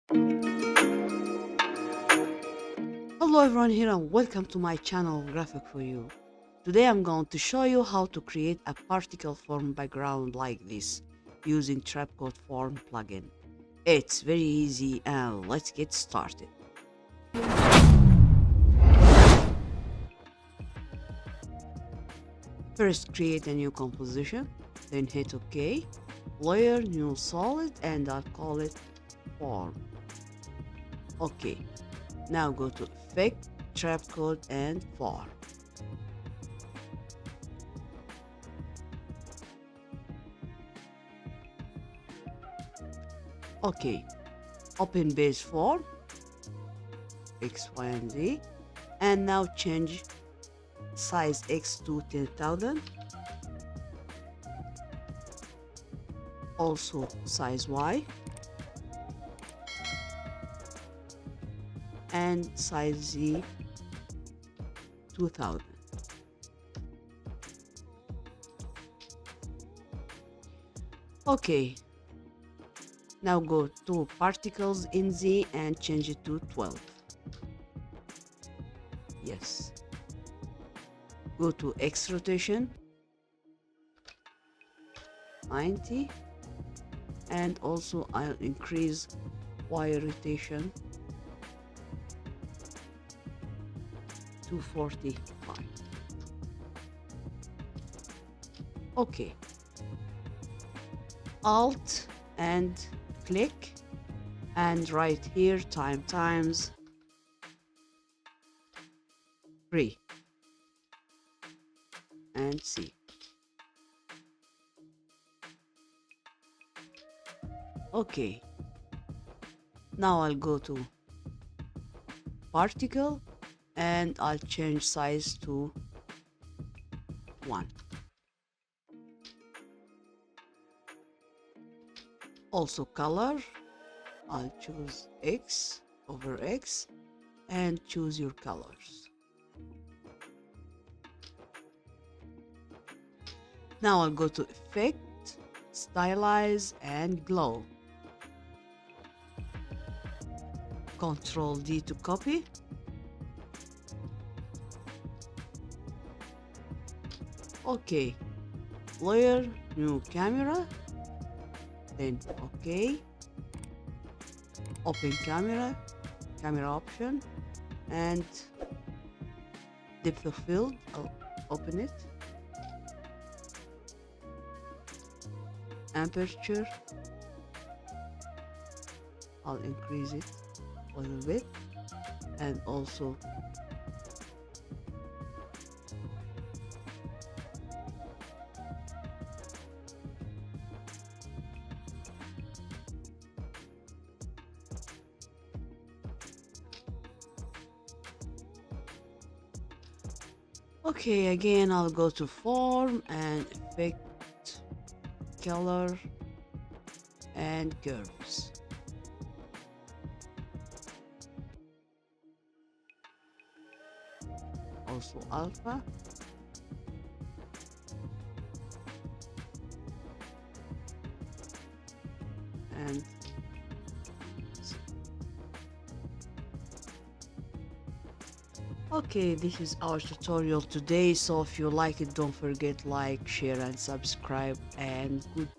Hello everyone here and welcome to my channel Graphic for You. Today I'm going to show you how to create a particle form background like this using Trapcode Form plugin. It's very easy and let's get started. First create a new composition, then hit OK, layer new solid and I'll call it form. OK, now go to Effect, Trapcode and Form. OK, open base form, X, Y, and Z, and now change size X to 10,000. Also size Y and size Z 2000. Okay, now go to particles in Z and change it to 12. Yes. Go to X rotation 90 and also I'll increase Y rotation to 45. Okay. Alt and click and right here times 3 and see. Okay, now I'll go to particle and I'll change size to 1. Also color, I'll choose X over X and choose your colors. Now I'll go to Effect, Stylize and Glow. Control D to copy. Okay, layer, new camera, then OK, open camera, camera option, and depth of field, I'll open it, aperture, I'll increase it a little bit, and also okay, again I'll go to form and effect, color and curves. Also alpha and okay, this is our tutorial today, so if you like it don't forget like, share and subscribe, and goodbye.